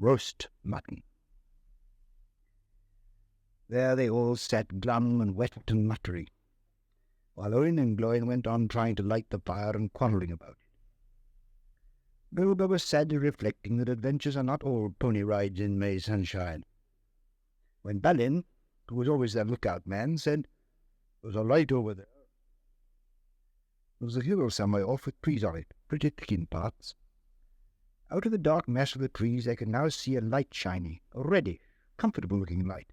roast mutton. There they all sat glum and wet and muttering, while Owen and Gloin went on trying to light the fire and quarrelling about it. Bilbo was sadly reflecting that adventures are not all pony rides in May sunshine, when Balin, who was always their lookout man, said, "There's a light over there." There was a hill somewhere off with trees on it, pretty thick in parts. Out of the dark mass of the trees they could now see a light shining, a reddish, comfortable-looking light,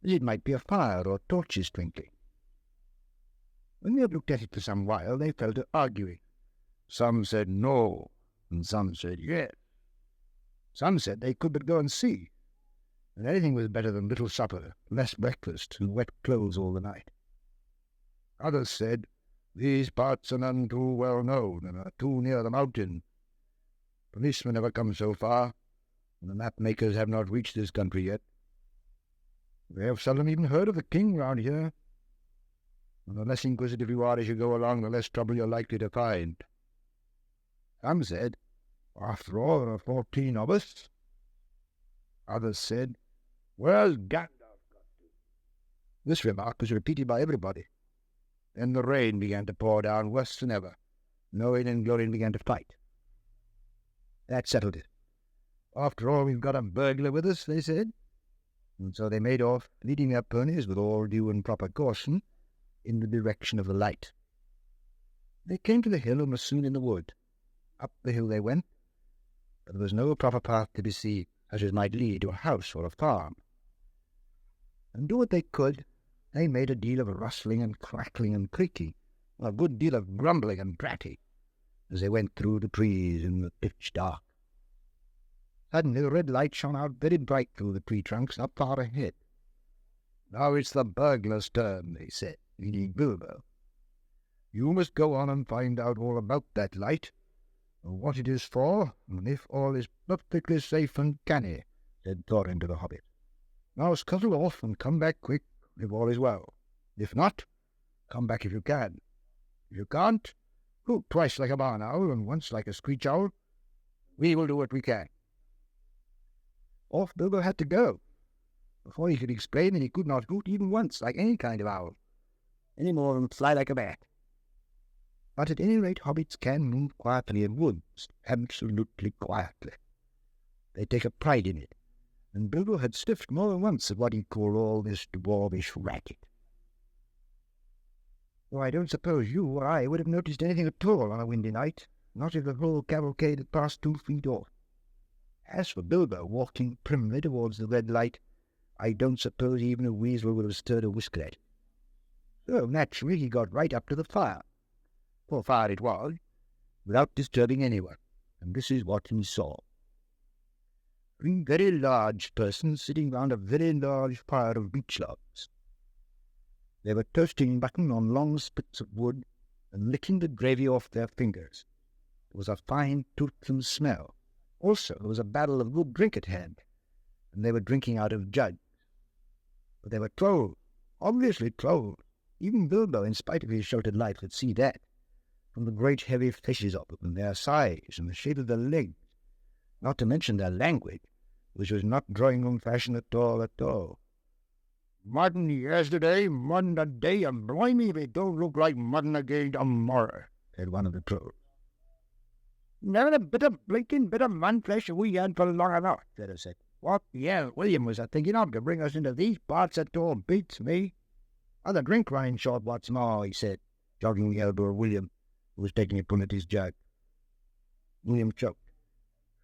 as it might be a fire or torches twinkling. When they had looked at it for some while, they fell to arguing. Some said no, and some said yes. Some said they could but go and see, and anything was better than little supper, less breakfast, and wet clothes all the night. Others said, "These parts are none too well known, and are too near the mountain. Policemen never come so far, and the map-makers have not reached this country yet. They have seldom even heard of the king round here, and the less inquisitive you are as you go along, the less trouble you're likely to find." Some said, "After all, there are 14 of us." Others said, "Where's Gandalf got to?" This remark was repeated by everybody. Then the rain began to pour down worse than ever, and Owen and Gloin began to fight. That settled it. "After all, we've got a burglar with us," they said. And so they made off, leading their ponies with all due and proper caution in the direction of the light. They came to the hill and were soon in the wood. Up the hill they went, but there was no proper path to be seen, as it might lead to a house or a farm. And do what they could, they made a deal of rustling and crackling and creaking, a good deal of grumbling and prating, as they went through the trees in the pitch dark. Suddenly the red light shone out very bright through the tree trunks up far ahead. "Now it's the burglar's turn," they said, leading Bilbo. "You must go on and find out all about that light, and what it is for, and if all is perfectly safe and canny," said Thorin to the Hobbit. "Now scuttle off and come back quick if all is well. If not, come back if you can. If you can't, hoot twice like a barn owl and once like a screech owl. We will do what we can." Off Bilbo had to go. Before he could explain that he could not hoot even once like any kind of owl, any more than fly like a bat. But at any rate hobbits can move quietly in woods, absolutely quietly. They take a pride in it, and Bilbo had sniffed more than once at what he called all this dwarvish racket. Though I don't suppose you or I would have noticed anything at all on a windy night, not if the whole cavalcade had passed 2 feet off. As for Bilbo walking primly towards the red light, I don't suppose even a weasel would have stirred a whisker. So naturally he got right up to the fire, for fire it was, without disturbing anyone, and this is what he saw. 3 very large persons sitting round a very large fire of beech logs. They were toasting mutton on long spits of wood and licking the gravy off their fingers. There was a fine toothsome smell. Also there was a barrel of good drink at hand, and they were drinking out of jugs. But they were trolls, obviously trolls. Even Bilbo, in spite of his sheltered life, could see that, from the great heavy fleshes of them, and their size, and the shape of their legs, not to mention their language, which was not drawing room fashion at all at all. "Mutton yesterday, mutton today, and blimey if it don't look like mutton again tomorrow," said one of the trolls. "Never a bit of blinking bit of man flesh we had for long enough," said a second. "What the hell William was a-thinking of to bring us into these parts at all beats me. Other drink running short what's more," he said, jogging the elbow of William, who was taking a pull at his jug. William choked.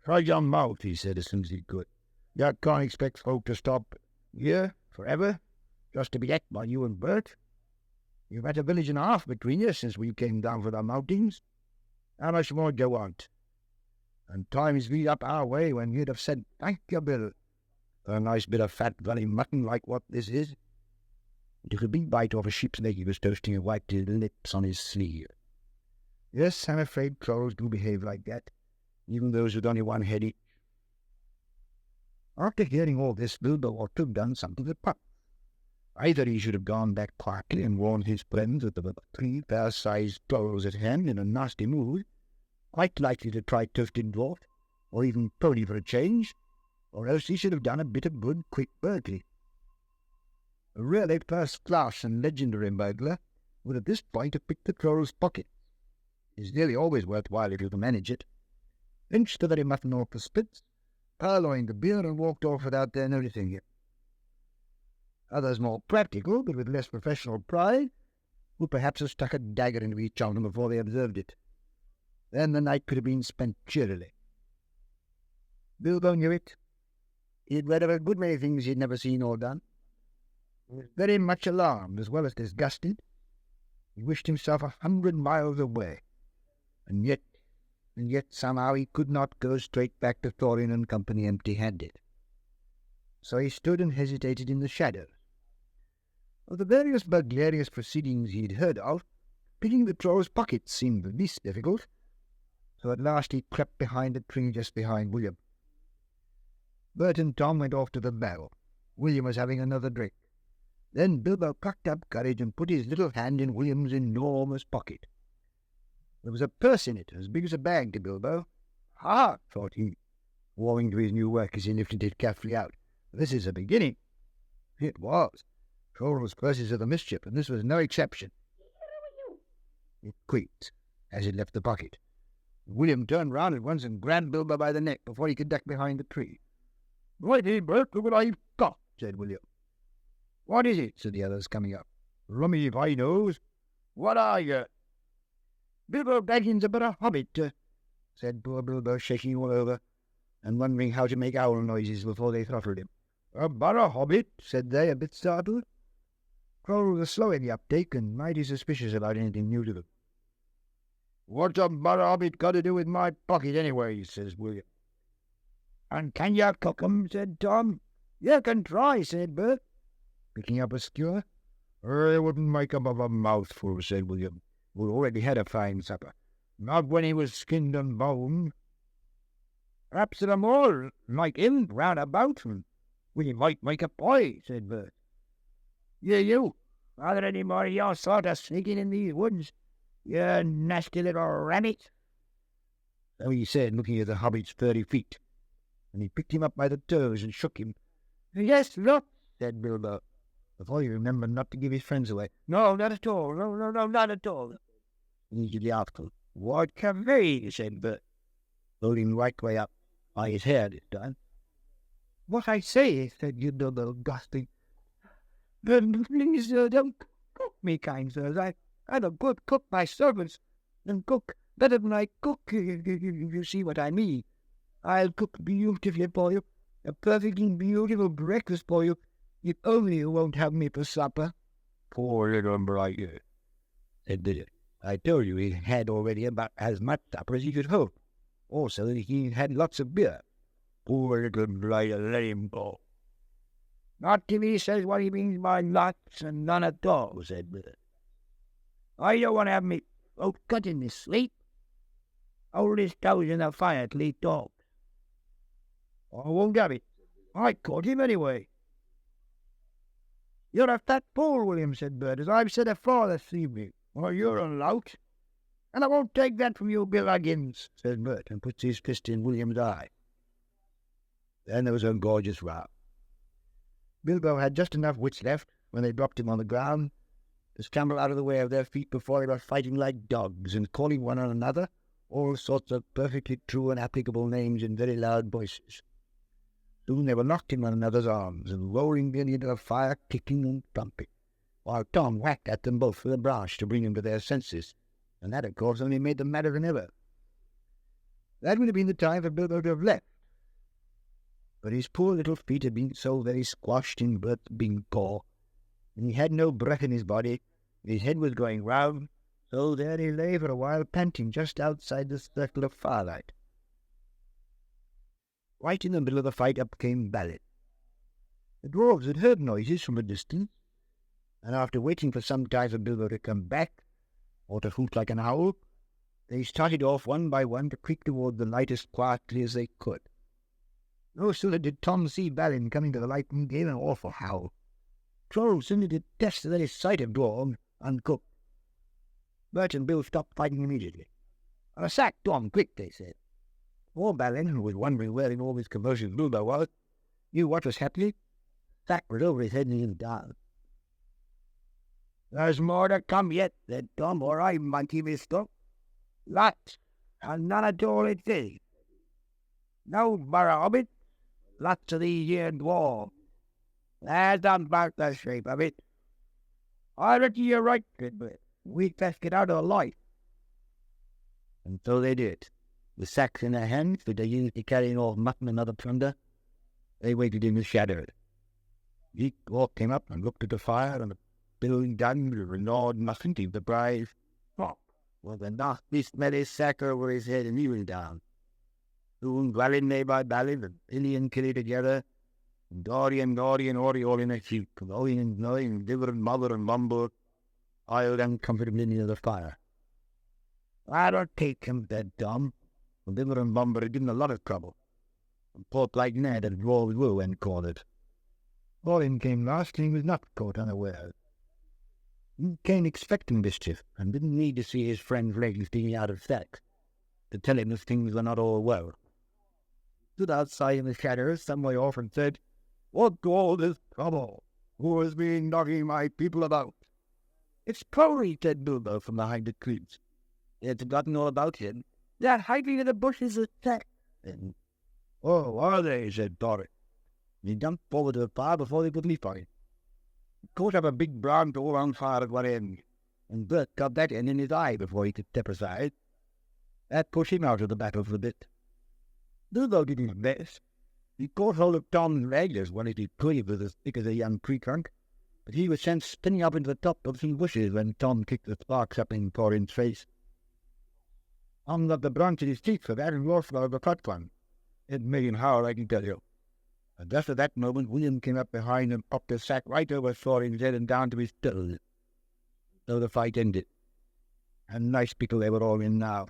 "Shut your mouth," he said as soon as he could. "You can't expect folk to stop here forever, just to be ate by you and Bert. You've had a village and a half between you since we came down from the mountains. How much more do you want? And time's be up our way when you'd have said, 'Thank you, Bill,' for a nice bit of fat valley mutton like what this is." He took a big bite off a sheep's leg he was toasting and wiped his lips on his sleeve. "Yes, I'm afraid trolls do behave like that, even those with only one head each." After hearing all this, Bilbo ought to have done something at once. Either he should have gone back quietly and warned his friends that there were 3 fair-sized trolls at hand in a nasty mood, quite likely to try toasted dwarf, or even pony for a change, or else he should have done a bit of good quick Berkeley. A really first-class and legendary burglar would at this point have picked the Troll's pocket. It is nearly always worthwhile if you can manage it. Pinched the very mutton off the spits, purloined the beer, and walked off without their noticing it. Others more practical, but with less professional pride, would perhaps have stuck a dagger into each of them before they observed it. Then the night could have been spent cheerily. Bilbo knew it. He had read of a good many things he had never seen or done. He was very much alarmed as well as disgusted. He wished himself 100 miles away, and yet somehow he could not go straight back to Thorin and company empty-handed. So he stood and hesitated in the shadows. Of the various burglarious proceedings he had heard of, picking the Troll's pocket seemed the least difficult, so at last he crept behind a tree just behind William. Bert and Tom went off to the barrel. William was having another drink. Then Bilbo plucked up courage and put his little hand in William's enormous pocket. There was a purse in it, as big as a bag to Bilbo. "Ha!" thought he, warming to his new work as he lifted it carefully out. "This is a beginning." It was. Trolls' purses are the mischief, and this was no exception. It creaked as it left the pocket. William turned round at once and grabbed Bilbo by the neck before he could duck behind the tree. "Righty, Bert, look what I've got," said William. "What is it?" said the others, coming up. "Rummy if I knows. What are you?" "Bilbo Baggins about a hobbit," said poor Bilbo, shaking all over, and wondering how to make owl noises before they throttled him. "About a hobbit?" said they, a bit startled. Trolls were slow in the uptake, and mighty suspicious about anything new to them. "What's a hobbit got to do with my pocket, anyway?" says William. "And can you cook 'em?" said Tom. "You can try," said Bert, picking up a skewer. "I wouldn't make 'em of a mouthful," said William, who already had a fine supper. "Not when he was skinned and boned." "Perhaps there are more like him round about, and we might make a pie," said Bert. You, are there any more of your sort of sneaking in these woods, you nasty little rabbit?" So he said, looking at the hobbit's furry feet, and he picked him up by the toes and shook him. "Yes, look," said Bilbo, before he remembered not to give his friends away. "No, not at all. No, not at all." And he did the article. "What can be?" said Bert, holding him right way up by his hair this time. "What I say," said Bilbo, gasping. "Please, don't cook me, kind sirs. I'm a good cook myself, and cook better than I cook, if you see what I mean. I'll cook beautifully for you, a perfectly beautiful breakfast for you, if only you won't have me for supper." "Poor little blighter," said Billy. "I told you he had already about as much supper as he could hope. Also that he had lots of beer. Poor little blighter, let him go." "Not till he says what he means by lots and none at all," said Billy. "I don't want to have me throat cut in his sleep. Hold his toes in the fire till he talks." "I won't have it. I caught him anyway." "You're a fat fool, William," said Bert, "as I've said afore this evening. Or you're a lout. And I won't take that from you, Bill Huggins," said Bert, and puts his fist in William's eye. Then there was a gorgeous row. Bilbo had just enough wits left, when they dropped him on the ground, to scramble out of the way of their feet before they were fighting like dogs and calling one another all sorts of perfectly true and applicable names in very loud voices. Soon they were locked in one another's arms and rolling nearly into the fire, kicking and thumping, while Tom whacked at them both with a branch to bring them to their senses, and that, of course, only made them madder than ever. That would have been the time for Bilbo to have left, but his poor little feet had been so very squashed in Bert's big paw, and he had no breath in his body, and his head was going round, so there he lay for a while, panting just outside the circle of firelight. Right in the middle of the fight up came Balin. The dwarves had heard noises from a distance, and after waiting for some time for Bilbo to come back, or to hoot like an owl, they started off one by one to creep toward the light as quietly as they could. No sooner did Tom see Balin coming to the light than he gave an awful howl. Trolls seemed to detest the very sight of dwarves uncooked. Bert and Bill stopped fighting immediately. "A sack, Tom, quick," they said. Poor Balin, who was wondering where in all this commotion Bilbo was, knew what was happening. Sack was over his head and he was down. "There's more to come yet," said Tom, "or I monkey me stuff. Lots, and none at all it is. No more Hobbit, lots of these here dwarfs. That's about the shape of it. I reckon you're right, but we'd best get out of the light." And so they did. With sacks in their hands, which they used to carry off mutton and other plunder, they waited in the shadows. Each dwarf came up and looked at the fire and the billowing guns with a gnawed mutton to the brave. Pop! Well, the nasty smelly sack over his head and he was down. Soon, dwelling they by bally, the Billy and Killy together, and Dory and Ori all in a heap, glowing and glowing, liver and mother and bumble, piled uncomfortably near the fire. "I don't take him," said Tom. The liver and bumble had given a lot of trouble, and poor like Ned had rolled woo and caught it. Colin came last, and he was not caught unawares. He came expecting mischief, and didn't need to see his friend's legs sticking out of sacks to tell him if things were not all well. He stood outside in the shadows some way off and said, "What all this trouble? Who has been knocking my people about?" "It's Crowley," said Bilbo from behind the trees. They had forgotten all about him. "They're hiding in the bushes of sack." "Oh, are they?" said Dory. He jumped forward to the fire before they could leap on it. He caught up a big brown door on fire at one end, and Bert got that end in his eye before he could step aside. That pushed him out of the battle for a bit. Bilbo didn't mess. He caught hold of Tom's leg as well as he could. It was as thick as a young tree trunk, but he was sent spinning up into the top of some bushes when Tom kicked the sparks up in Corin's face. Tom got the branch in his teeth for that and lost out of the fat one. It made him howl, I can tell you. And just at that moment, William came up behind and popped his sack right over Thorin's head and down to his toes. So the fight ended. And nice people they were all in now.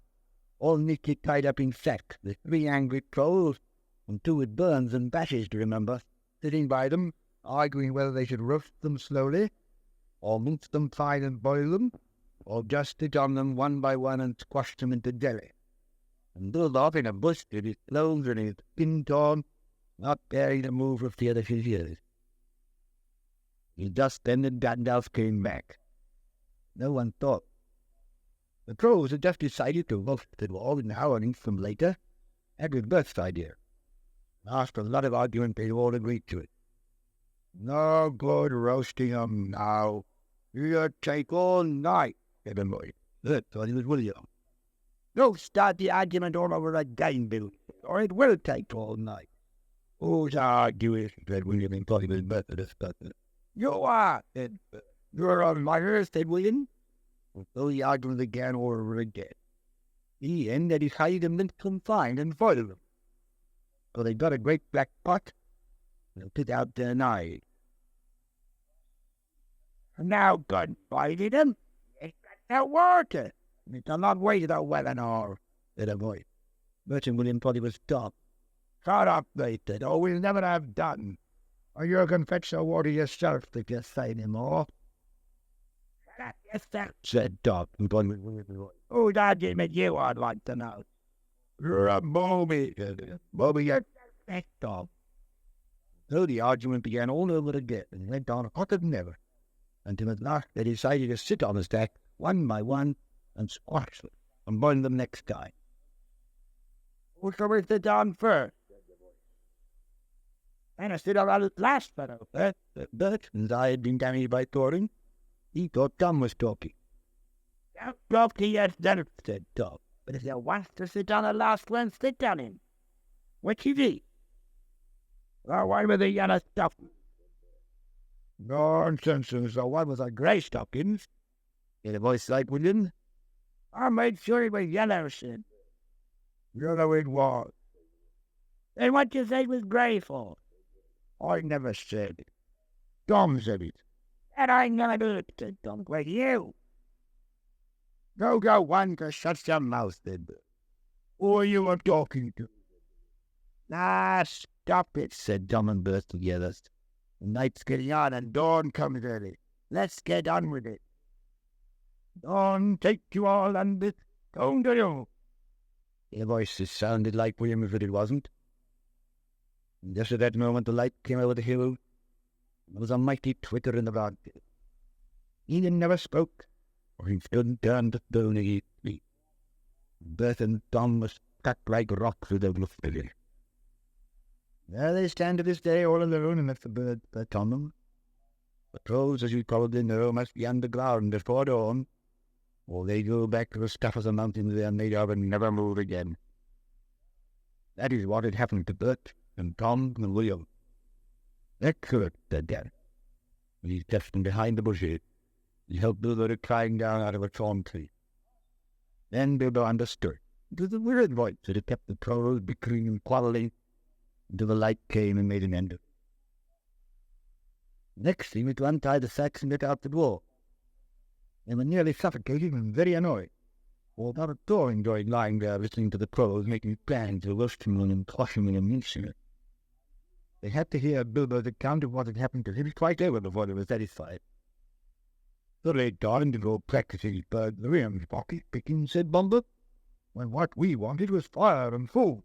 All neatly tied up in sacks, the 3 angry trolls, and 2 with burns and bashes to remember, sitting by them, arguing whether they should roast them slowly, or mince them fine and boil them, or just sit on them one by one and squash them into jelly. And Bilbo in a bush with his clothes and his skin torn, not daring to move for fear of his ears. Just then the Gandalf came back. No one thought. The trolls had just decided to roast the dwarf an hour and from later. That was Bert's idea. After a lot of argument, they all agreed to it. "No good roasting 'em now. It'll take all night," said the boy. Bert thought he was William. "Don't start the argument all over again, Bill, or it will take all night." "Who's arguing?" said William, and thought he was Bert for this person. "You are," said Bert. "You're a liar," said William. So the argument began over again. In the end, they decided to mince them fine and boil them. So they got a great black pot and took out their knives. "Now, good boy, them. It's got no water. It's a long way to the well and all," said a voice. Bert and William thought he was dumb. "Shut up," they said, "or we'll never have done. Or you can fetch the water yourself if you say any more." "Shut up yourself," said Tom, and gone with William's voice. "Who's argument you, I'd like to know?" "You're a booby," said Bobby, you're Tom. So the argument began all over again, and went on hotter than ever, until at last they decided to sit on the stack, one by one, and squash them, and boil them next time. "Who shall we sit down first?" "And I sit on it last, fellow." Bert, whose eye had been damaged by Thorin, he thought Tom was talking. "Don't talk to yourself," said Tom. "But if you want to sit on the last one, sit on him. Which is he?" "The one with the yellow stockings." "Nonsense, the one with the grey stockings," in a voice like William. "I made sure he was yellow," said. "Yellow it was." "Then what you say was grey for?" "I never said it. Tom said it." "And I'm going to do it," said Tom. "With you." Go one to shut your mouth, then. Who are you talking to?" "Ah, stop it," said Tom and Bert together. "The night's getting on and dawn comes early. Let's get on with it." "Dawn take you all and it don't do you." Their voices sounded like William's, but it wasn't. And just at that moment the light came over the hill. There was a mighty twitter in the rock. Ian never spoke, for he stood and turned to stone immediately. Bert and Tom were stuck like rocks with their figure. There they stand to this day all alone, and if the bird perch on them. The trolls, as you probably know, must be underground before dawn, or they go back to the stuff of the mountains they are made of and never move again. That is what had happened to Bert and Tom and William. Excerpt, said Dan. He's just behind the bushes. He helped Bilbo to climb down out of a thorn tree. Then Bilbo understood. It was the weird voice that had kept the trolls bickering and quarrelling until the light came and made an end of it. The next thing was to untie the sacks and get out the door. They were nearly suffocated and very annoyed, for not at all enjoyed lying there listening to the trolls making plans for roasting them and crushing them and mincing them. They had to hear Bilbo's account of what had happened to him twice over before they were satisfied. So they darned to go practicing burglary and pocket picking, said Bumble, when what we wanted was fire and food.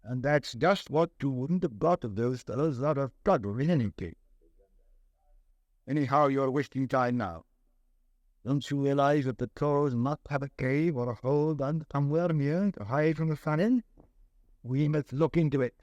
And that's just what you wouldn't have got of those fellows out of trouble in any case. Anyhow, you're wasting time now. Don't you realize that the trolls must have a cave or a hole done somewhere near to hide from the sun in? We must look into it.